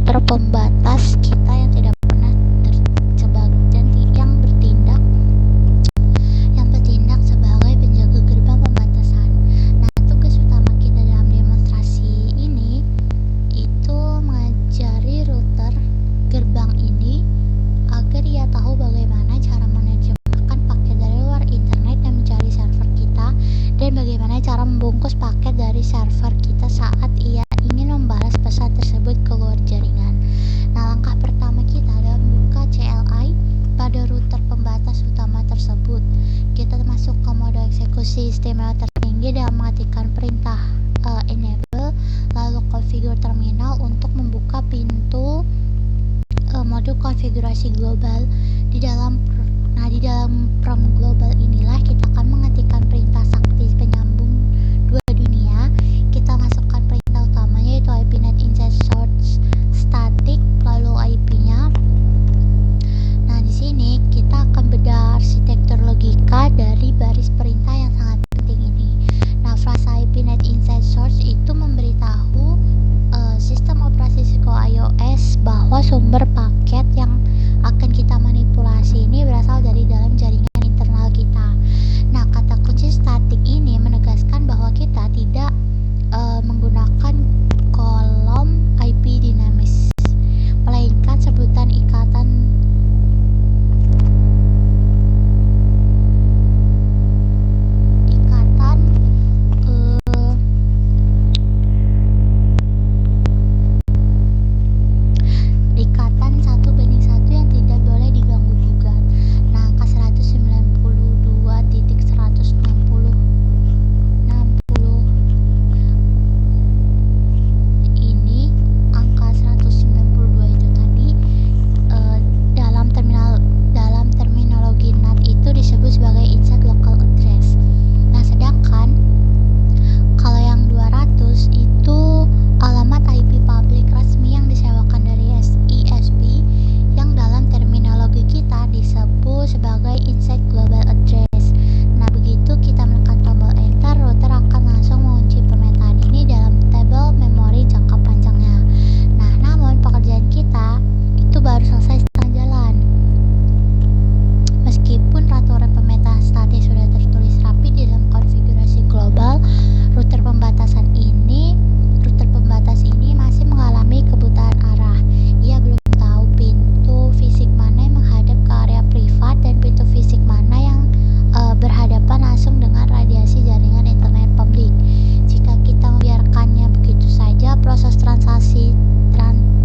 router pembatas kita yang tidak pernah yang bertindak sebagai penjaga gerbang pembatasan. Nah, tugas utama kita dalam demonstrasi ini itu mengajari router gerbang ini agar ia tahu bagaimana cara menerjemahkan paket dari luar internet yang mencari server kita, dan bagaimana cara membungkus paket dari server kita saat ia ingin membalas pesan tersebut ke luar jaringan. Nah, langkah pertama kita adalah membuka CLI pada router pembatas utama tersebut. Kita masuk ke mode eksekusi istimewa tertinggi dan mengetikkan perintah enable, lalu configure terminal untuk membuka pintu mode konfigurasi global. Di dalam prompt global inilah kita akan mengetikkan perintah sakti penyambung dua dunia. Kita masukkan perintah utamanya yaitu IPnet inside source static, lalu IP-nya. Nah, di sini kita akan bedah arsitektur logika dari baris perintah yang sangat penting ini. Nah, frasa IPnet inside source itu memberitahu sistem operasi iOS bahwa sumber paket yang akan kita manipulasi ini berasal dari dalam jaringan internal kita. Nah, kata kunci statik ini menegaskan bahwa kita tidak menggunakan kolom IP dinamis, melainkan sebutan ikatan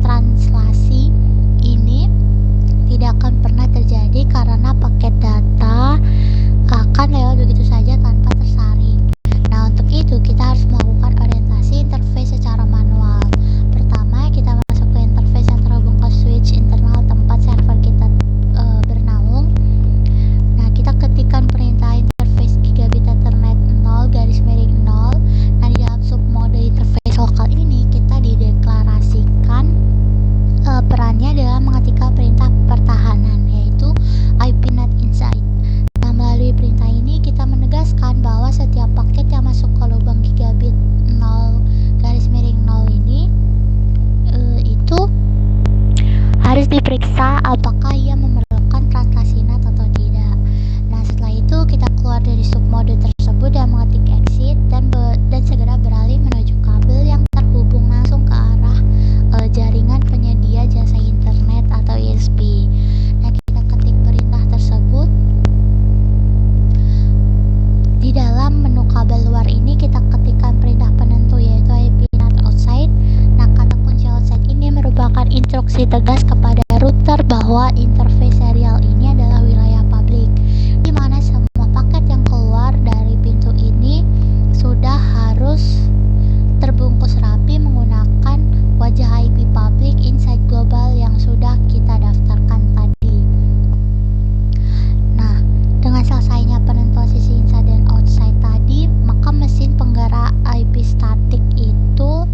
translasi ini tidak akan pernah terjadi karena paket data akan lewat begitu saja tanpa tersaring. Nah, untuk itu kita harus melakukan orientasi interface secara manual. Pertama, kita masuk ke interface yang terhubung ke switch internal tempat server kita bernaung. Nah, kita ketikkan perintah interface gigabit ethernet 0 Nah, di dalam submode interface lokal ini kita dideklarasikan perannya dalam mengetikkan perintah pertahanan, yaitu IPnet inside. Nah, melalui perintah ini kita menegaskan bahwa setiap paket yang masuk ke lubang gigabit 0 ini itu harus diperiksa apakah ia memerlukan translasi NAT atau tidak. Nah, setelah itu kita keluar dari submode tersebut dan mengetik exit dan segera beralih menuju kabel yang terhubung langsung ke arah jaringan penyedia jasa internet atau ISP. Nah, kita ketik perintah tersebut. Di dalam menu kabel luar ini kita ketikkan perintah penentu yaitu IPnet outside. Nah, kata kunci outside ini merupakan instruksi tegas kepada router bahwa interface serial ini adalah wilayah publik, di mana semua paket yang keluar dari pintu ini sudah harus terbungkus rapi menggunakan wajah IP public inside global yang sudah kita daftarkan tadi. Nah, dengan selesainya penentuan sisi inside dan outside tadi, maka mesin penggerak IP statik itu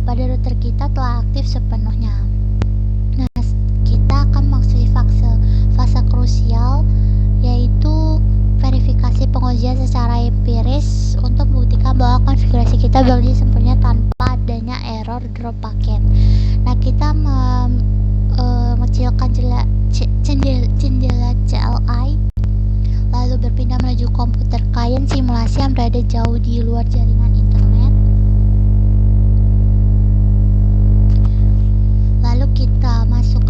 pada router kita telah aktif sepenuhnya. Nah, kita akan memasuki fase krusial, yaitu verifikasi pengujian secara empiris untuk membuktikan bahwa konfigurasi kita berfungsi sempurna tanpa adanya error drop paket. Nah, kita mengecilkan jendela CLI, lalu berpindah menuju komputer klien simulasi yang berada jauh di luar jaringan internet. Lalu kita masuk